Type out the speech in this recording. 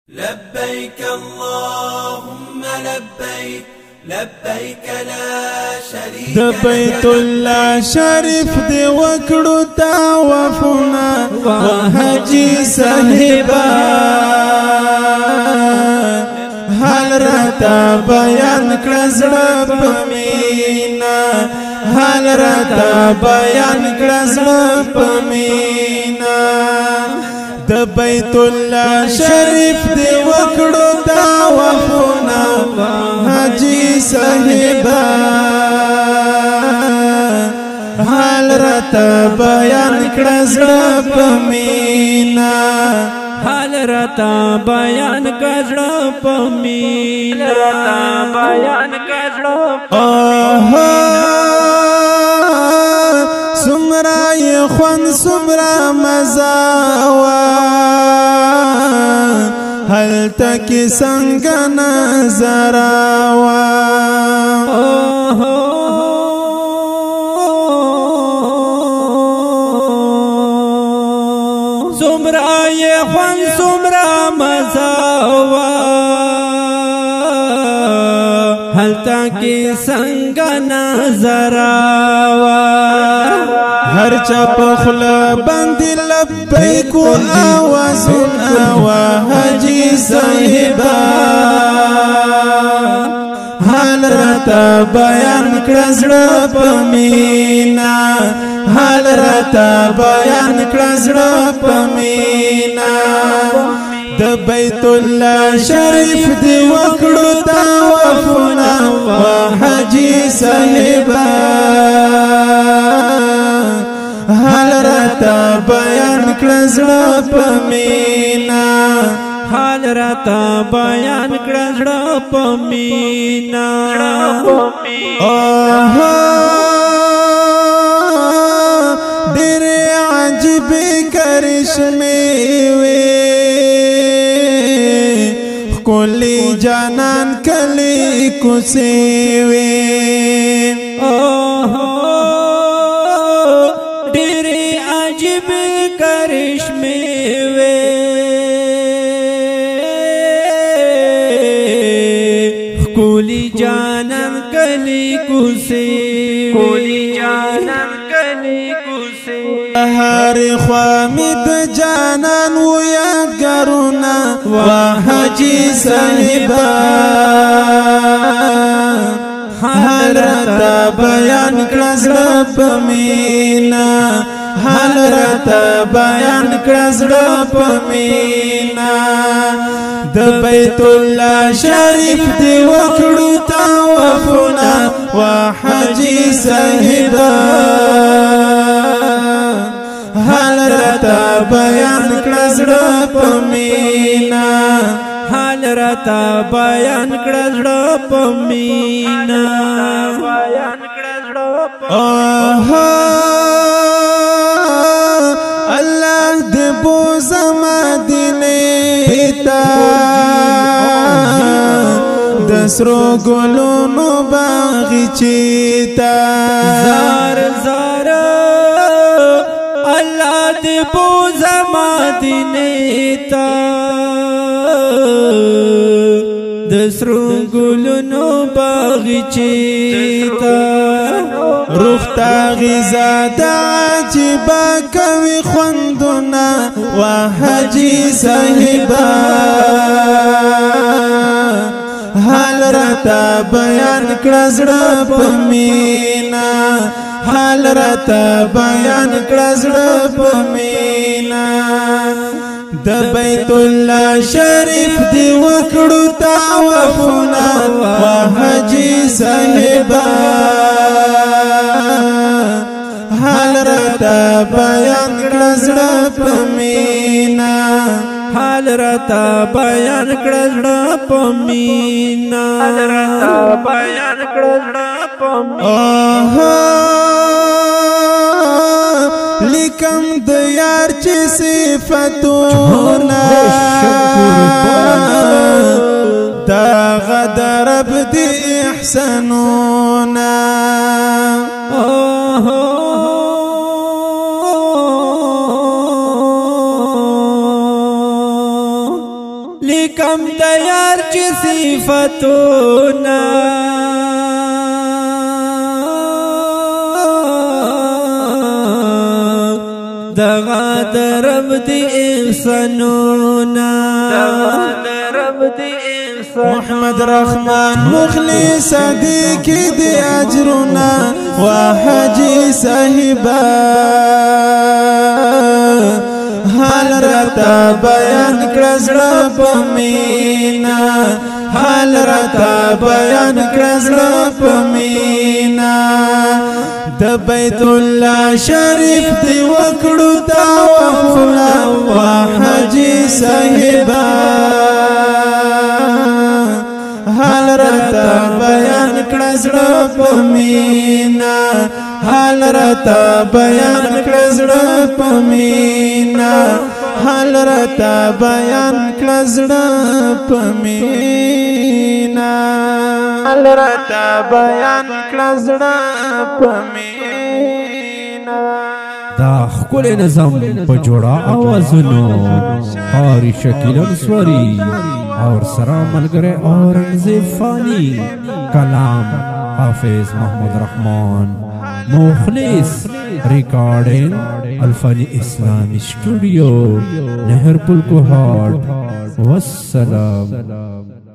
لبيك اللهم لبيك لبيك لا شريك لك بيت الله شریف دی وکړو طوافنا وحجی صاحبا حال راتا بیان کړه زړه په مینا حال راتا بیان کړه زړه په مینا د بیت الله شریف دی وکړو طوافنا حجی صاحبا حال راتا بیان کړه زړه په مینا حال راتا بیان کړه زړه په مینا بیان کړه زړه سمرا خوان سمرا مزاوا هل تک سنگ نظراوا سمرا خوان سمرا مزاوا هل تک سنگ نظراوا هر چا پخل باندې لبیک آواز اوا حجی صاحبا حال راتا بیان کړه زړه په مینا حال راتا بیان کړه زړه په مینا د بیت الله شریف دی وکړو طوافنا حجی صاحبا حال راتا بیان کړه زړه په مینا حال راتا بیان کړه زړه په مینا ډېر عجیب کرشمه وي ښکلي جانان کلی کوڅې وي کرشمه وي ښکلي جانان کلی کوڅې ښکلي جانان کلی کوڅې هر خوا مې د جانان و یادګارونه حجی صاحبا حال راتا بیان کړه زړه په مینا حال راتا بیان کړه زړه په مینا د بیت الله شریف دی وکړو طوافنا حجی صاحبا حال راتا بیان کړه زړه په مینا حال راتا بیان کړه زړه په مینا بیان کړه زړه په الله دې بوزم مدینه ته د سرو ګلونو باغچې ته زار زار الله دې بوزم مدینه ته د سرو ګلونو باغچې ته روختا غذا د عجیب کوي خوندونه حجی صاحبا حال راتا بیان کړه زړه په مینا حال راتا بیان کړه زړه په مینا د بیت الله شریف دی وکړو طوافنا حجی صاحبا حال راتا بیان کړه زړه په مینا حال راتا بیان کړه زړه په مینا حال راتا بیان کړه زړه په مینا لیکم د یار چې صفاتونه دا غدر رب دی احسانونه لیکم تیار چی صفتونا دغا درب دی احسانونا محمد رحمان مخلص صدیق دی اجرنا وحجی صاحبا حال رتا بیان کړزړه پمینا حال رتا بیان کړزړه پمینا د بیت الله شریف دی وکړو طوافنا وحجی صاحبا حال رتا بیان کړزړه پمینا حال رتا بیان کړزړه پمینا حال رتا بیان کړزړه پمینا حال رتا بیان کړزړه پمینا دا خپل نظم په جوړه اوازونو قاری شکیل انصاری اور سرا ملګری اورنګزیب فانی کلام حافظ محمد رحمان مخلص ریکارڈنگ الفانی اسلامی اسٹوڈیو نہر پل کوہاٹ والسلام